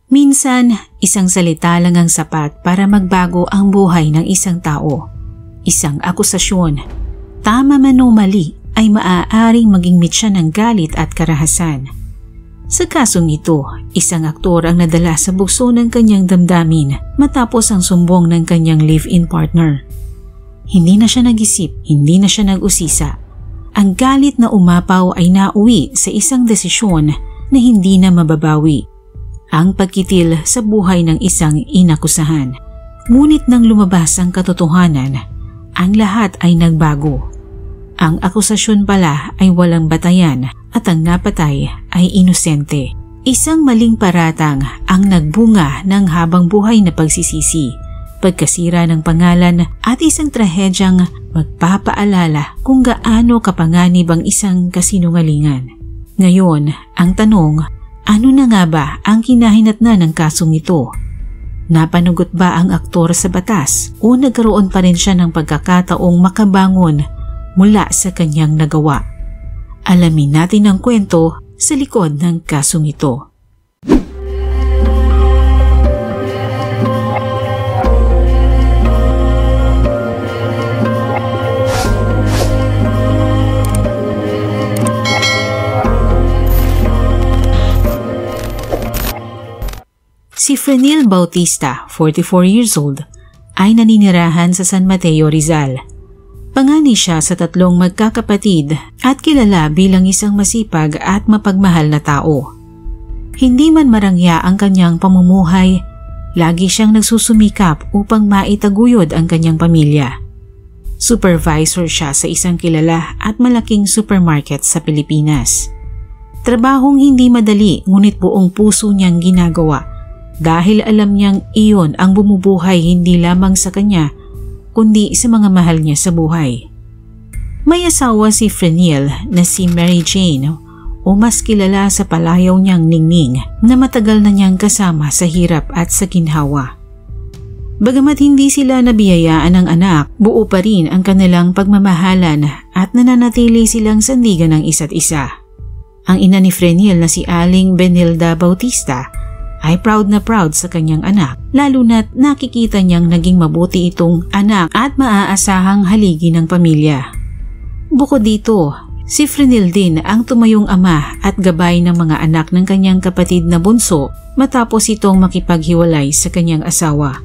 Minsan, isang salita lang ang sapat para magbago ang buhay ng isang tao. Isang akusasyon, tama man o mali, ay maaaring maging mitya ng galit at karahasan. Sa kasong ito, isang aktor ang nadala sa bugso ng kanyang damdamin matapos ang sumbong ng kanyang live-in partner. Hindi na siya nag-isip, hindi na siya nag-usisa. Ang galit na umapaw ay nauwi sa isang desisyon na hindi na mababawi. Ang pagkitil sa buhay ng isang inakusahan. Ngunit nang lumabas ang katotohanan, ang lahat ay nagbago. Ang akusasyon pala ay walang batayan at ang napatay ay inosente. Isang maling paratang ang nagbunga ng habang buhay na pagsisisi, pagkasira ng pangalan at isang trahedyang magpapaalala kung gaano kapanganib ang isang kasinungalingan. Ngayon, ang tanong, ano na nga ba ang kinahinatnan ng kasong ito? Napanugot ba ang aktor sa batas o nagkaroon pa rin siya ng pagkakataong makabangon mula sa kanyang nagawa? Alamin natin ang kwento sa likod ng kasong ito. Si Frenil Bautista, 44 years old, ay naninirahan sa San Mateo, Rizal. Panganay siya sa 3 magkakapatid at kilala bilang isang masipag at mapagmahal na tao. Hindi man marangya ang kanyang pamumuhay, lagi siyang nagsusumikap upang maitaguyod ang kanyang pamilya. Supervisor siya sa isang kilala at malaking supermarket sa Pilipinas. Trabahong hindi madali ngunit buong puso niyang ginagawa dahil alam niyang iyon ang bumubuhay hindi lamang sa kanya kundi sa mga mahal niya sa buhay. May asawa si Frenil na si Mary Jane o mas kilala sa palayaw niyang Ningning na matagal na niyang kasama sa hirap at sa ginhawa. Bagamat hindi sila nabiyayaan ng anak, buo pa rin ang kanilang pagmamahalan at nananatili silang sandigan ng isa't isa. Ang ina ni Frenil na si Aling Benilda Bautista ay proud na proud sa kanyang anak, lalo na't nakikita niyang naging mabuti itong anak at maaasahang haligi ng pamilya. Bukod dito, si Frenil din ang tumayong ama at gabay ng mga anak ng kanyang kapatid na bunso matapos itong makipaghiwalay sa kanyang asawa.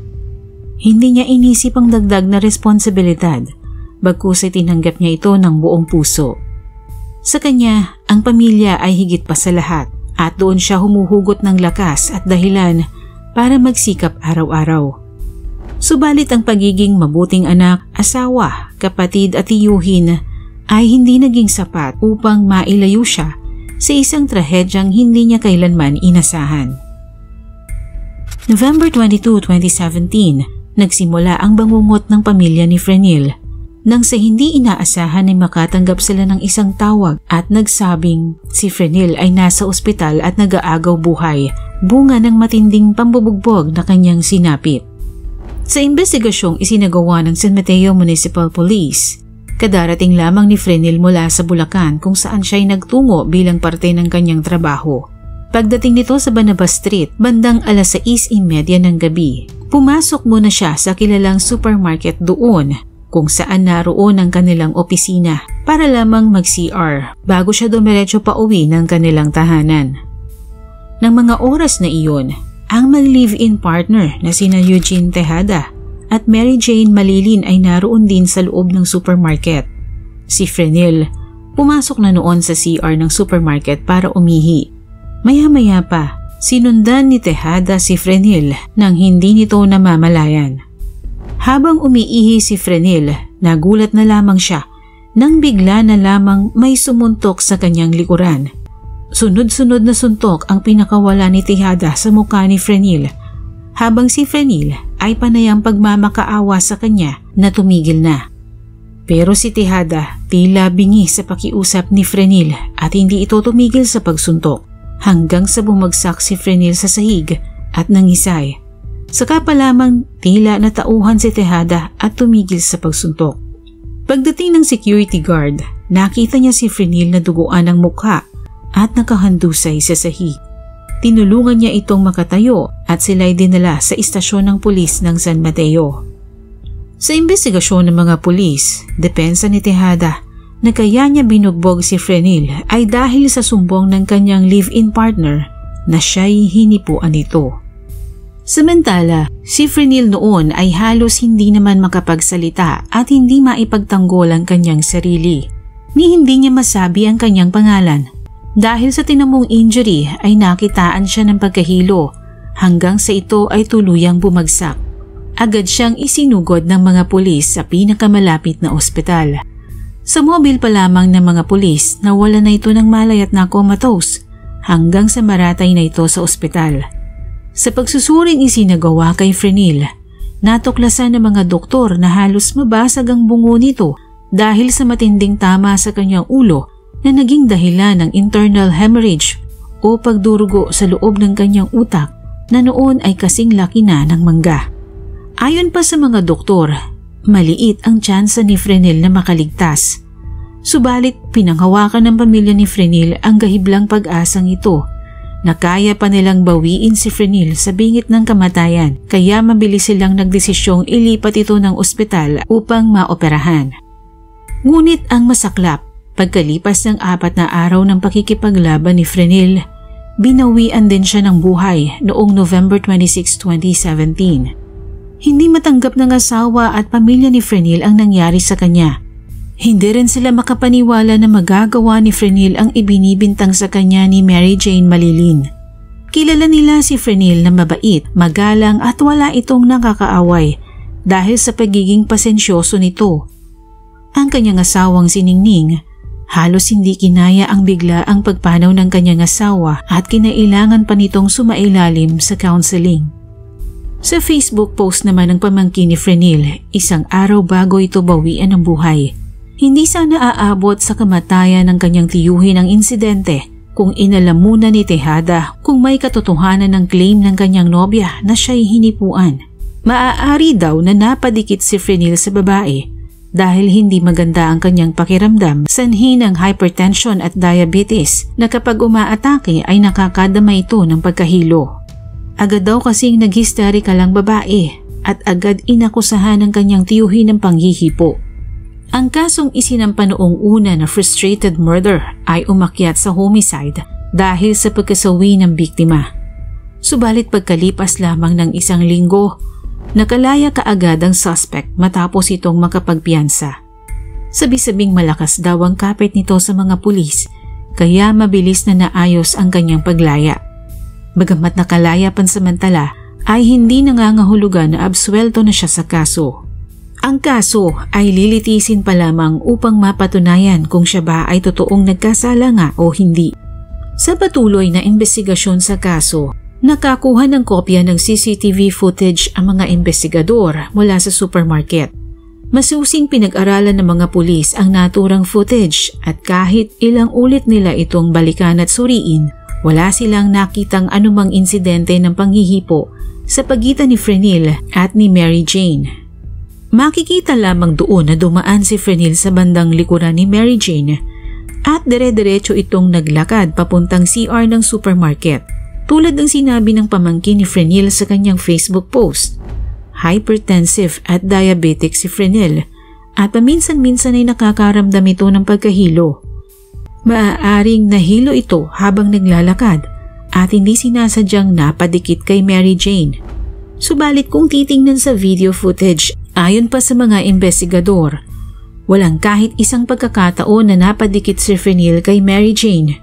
Hindi niya inisip ang dagdag na responsibilidad, bagkus ay tinanggap niya ito ng buong puso. Sa kanya, ang pamilya ay higit pa sa lahat. At doon siya humuhugot ng lakas at dahilan para magsikap araw-araw. Subalit ang pagiging mabuting anak, asawa, kapatid at tiyuhin ay hindi naging sapat upang mailayo siya sa isang trahedyang hindi niya kailanman inasahan. November 22, 2017, nagsimula ang bangungot ng pamilya ni Frenil nang sa hindi inaasahan ay makatanggap sila ng isang tawag at nagsabing si Frenil ay nasa ospital at nag-aagaw buhay, bunga ng matinding pambubugbog na kanyang sinapit. Sa investigasyong isinagawa ng San Mateo Municipal Police, kadarating lamang ni Frenil mula sa Bulacan kung saan siya ay nagtungo bilang parte ng kanyang trabaho. Pagdating nito sa Banabas Street, bandang 6:30 ng gabi, pumasok muna siya sa kilalang supermarket doon kung saan naroon ang kanilang opisina para lamang mag-CR bago siya dumiretso pa uwi ng kanilang tahanan. Nang mga oras na iyon, ang mag-live-in partner na sina Eugene Tejada at Mary Jane Malilin ay naroon din sa loob ng supermarket. Si Frenil pumasok na noon sa CR ng supermarket para umihi. Maya-maya pa, sinundan ni Tejada si Frenil nang hindi nito namamalayan. Habang umiihi si Frenil, nagulat na lamang siya nang bigla na lamang may sumuntok sa kanyang likuran. Sunod-sunod na suntok ang pinakawala ni Tejada sa mukha ni Frenil, habang si Frenil ay panayang pagmamakaawa sa kanya na tumigil na. Pero si Tejada tila bingi sa pakiusap ni Frenil at hindi ito tumigil sa pagsuntok hanggang sa bumagsak si Frenil sa sahig at nangisay. Saka pa lamang tila natauhan si Tejada at tumigil sa pagsuntok. Pagdating ng security guard, nakita niya si Frenil na duguan ang mukha at nakahandusay sa sahig. Tinulungan niya itong makatayo at sila'y dinala sa istasyon ng pulis ng San Mateo. Sa imbestigasyon ng mga pulis, depensa ni Tejada na kaya niya binugbog si Frenil ay dahil sa sumbong ng kanyang live-in partner na siya'y hinipuan nito. Samantala, si Frenil noon ay halos hindi naman makapagsalita at hindi maipagtanggol ang kanyang sarili. Ni hindi niya masabi ang kanyang pangalan. Dahil sa tinamong injury ay nakitaan siya ng pagkahilo hanggang sa ito ay tuluyang bumagsak. Agad siyang isinugod ng mga pulis sa pinakamalapit na ospital. Sa mobil pa lamang ng mga pulis, nawala na ito ng malay at comatose hanggang sa maratay na ito sa ospital. Sa pagsusuring isinagawa kay Frenil, natuklasan ng mga doktor na halos mabasag ang bungo nito dahil sa matinding tama sa kanyang ulo na naging dahilan ng internal hemorrhage o pagdurugo sa loob ng kanyang utak na noon ay kasing laki na ng mangga. Ayon pa sa mga doktor, maliit ang tsansa ni Frenil na makaligtas. Subalit pinanghawakan ng pamilya ni Frenil ang gahiblang pag-asang ito na kaya pa nilang bawiin si Frenil sa bingit ng kamatayan kaya mabilis silang nagdesisyong ilipat ito ng ospital upang maoperahan. Ngunit ang masaklap, pagkalipas ng 4 na araw ng pakikipaglaban ni Frenil, binawian din siya ng buhay noong November 26, 2017. Hindi matanggap ng asawa at pamilya ni Frenil ang nangyari sa kanya. Hindi rin sila makapaniwala na magagawa ni Frenil ang ibinibintang sa kanya ni Mary Jane Malilin. Kilala nila si Frenil na mabait, magalang at wala itong nakakaaway dahil sa pagiging pasensyoso nito. Ang kanyang asawang si Ningning, halos hindi kinaya ang bigla ang pagpanaw ng kanyang asawa at kinailangan pa nitong sumailalim sa counseling. Sa Facebook post naman ng pamangkin ni Frenil, isang araw bago ito bawian ng buhay. Hindi sana aabot sa kamatayan ng kanyang tiyuhin ang insidente kung inalam muna ni Tejada kung may katotohanan ng claim ng kanyang nobya na siya'y hinipuan. Maaari daw na napadikit si Frenil sa babae dahil hindi maganda ang kanyang pakiramdam, sanhi ng hypertension at diabetes na kapag umaatake ay nakakadama ito ng pagkahilo. Agad daw kasing naghisterika lang babae at agad inakusahan ng kanyang tiyuhin ng panghihipo. Ang kasong isinampa noong una na frustrated murder ay umakyat sa homicide dahil sa pagkasawi ng biktima. Subalit pagkalipas lamang ng 1 linggo, nakalaya kaagad ang suspect matapos itong makapagpiyansa. Sabi-sabing malakas daw ang kapit nito sa mga pulis kaya mabilis na naayos ang kanyang paglaya. Bagamat nakalaya pansamantala ay hindi nangangahulugan na absuelto na siya sa kaso. Ang kaso ay lilitisin pa lamang upang mapatunayan kung siya ba ay totoong nagkasala nga o hindi. Sa patuloy na investigasyon sa kaso, nakakuha ng kopya ng CCTV footage ang mga investigador mula sa supermarket. Masusing pinag-aralan ng mga pulis ang naturang footage at kahit ilang ulit nila itong balikan at suriin, wala silang nakitang anumang insidente ng panghihipo sa pagitan ni Frenil at ni Mary Jane. Makikita lamang doon na dumaan si Frenil sa bandang likuran ni Mary Jane at dire-diretso itong naglakad papuntang CR ng supermarket. Tulad ng sinabi ng pamangkin ni Frenil sa kanyang Facebook post, hypertensive at diabetic si Frenil at paminsan-minsan ay nakakaramdam ito ng pagkahilo. Maaaring nahilo ito habang naglalakad at hindi sinasadyang napadikit kay Mary Jane. Subalit kung titingnan sa video footage, ayon pa sa mga investigador, walang kahit isang pagkakataon na napadikit si Frenil kay Mary Jane.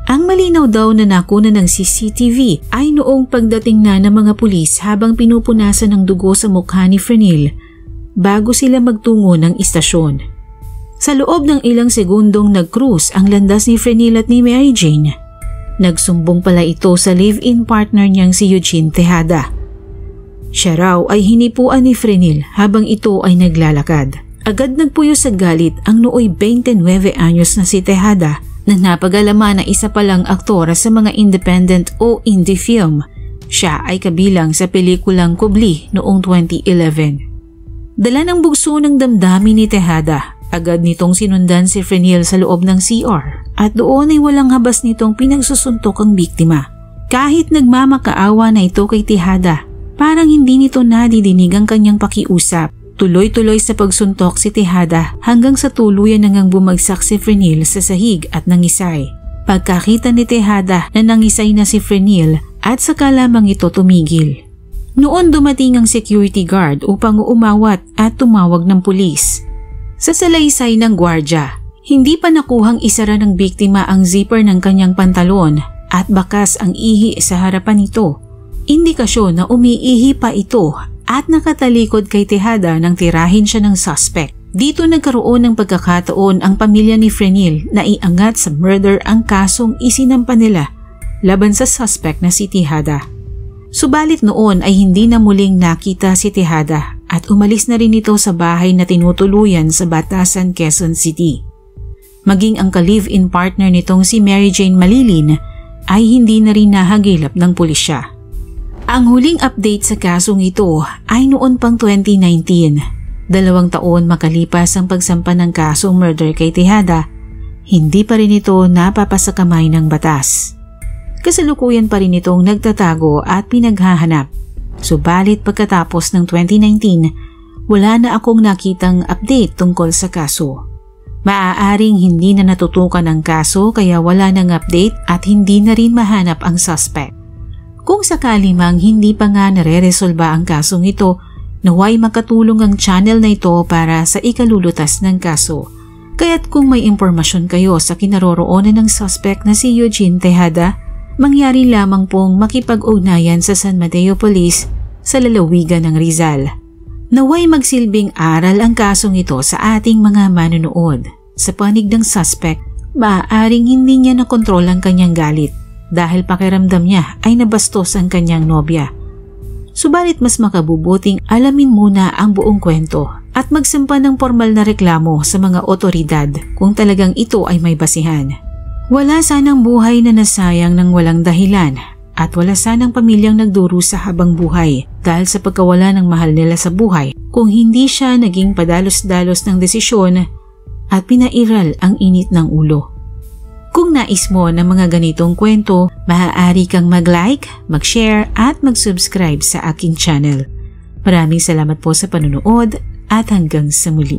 Ang malinaw daw na nakuna ng CCTV ay noong pagdating na ng mga pulis habang pinupunasan ng dugo sa mukha ni Frenil bago sila magtungo ng istasyon. Sa loob ng ilang segundong nag-cruise ang landas ni Frenil at ni Mary Jane. Nagsumbong pala ito sa live-in partner niyang si Eugene Tejada. Siya raw ay hinipuan ni Frenil habang ito ay naglalakad. Agad nagpuyo sa galit ang nooy 29 anyos na si Tejada na napag-alaman na isa palang aktora sa mga independent o indie film. Siya ay kabilang sa pelikulang Kubli noong 2011. Dala ng bugso ng damdamin ni Tejada, agad nitong sinundan si Frenil sa loob ng CR at doon ay walang habas nitong pinagsusuntok ang biktima. Kahit nagmamakaawa na ito kay Tejada, parang hindi nito nadidinig ang kanyang pakiusap. Tuloy-tuloy sa pagsuntok si Tejada hanggang sa tuluyan nang bumagsak si Frenil sa sahig at nangisay. Pagkakita ni Tejada na nangisay na si Frenil at saka lamang ito tumigil. Noon dumating ang security guard upang umawat at tumawag ng pulis. Sa salaysay ng gwardya, hindi pa nakuhang isara ng biktima ang zipper ng kanyang pantalon at bakas ang ihi sa harapan nito. Indikasyon na umiihi pa ito at nakatalikod kay Tejada nang tirahin siya ng suspect. Dito nagkaroon ng pagkakataon ang pamilya ni Frenil na iangat sa murder ang kasong isinampa nila laban sa suspect na si Tejada. Subalit noon ay hindi na muling nakita si Tejada at umalis na rin ito sa bahay na tinutuluyan sa Batasan, Quezon City. Maging ang ka-live-in partner nitong si Mary Jane Malilin ay hindi na rin nahagilap ng pulisya. Ang huling update sa kasong ito ay noon pang 2019. 2 taon makalipas ang pagsampa ng kasong murder kay Tejada, hindi pa rin ito napapasakamay ng batas. Kasalukuyan pa rin itong nagtatago at pinaghahanap. Subalit pagkatapos ng 2019, wala na akong nakitang update tungkol sa kaso. Maaaring hindi na natutukan ang kaso kaya wala nang update at hindi na rin mahanap ang suspect. Kung sakali mang hindi pa nga nare-resolba ang kasong ito, naway makatulong ang channel na ito para sa ikalulutas ng kaso. Kaya't kung may impormasyon kayo sa kinaroroonan ng suspect na si Eugene Tejada, mangyari lamang pong makipag-ugnayan sa San Mateo Police sa lalawigan ng Rizal. Naway magsilbing aral ang kasong ito sa ating mga manonood. Sa panig ng suspect, maaaring hindi niya nakontrol ang kanyang galit dahil pakiramdam niya ay nabastos ang kanyang nobya. Subalit mas makabubuting alamin muna ang buong kwento at magsampa ng formal na reklamo sa mga otoridad kung talagang ito ay may basihan. Wala sanang buhay na nasayang ng walang dahilan at wala sanang pamilyang nagdurusa habang buhay dahil sa pagkawala ng mahal nila sa buhay kung hindi siya naging padalos-dalos ng desisyon at pinairal ang init ng ulo. Kung nais mo ng mga ganitong kwento, maaari kang mag-like, mag-share at mag-subscribe sa aking channel. Maraming salamat po sa panunood at hanggang sa muli.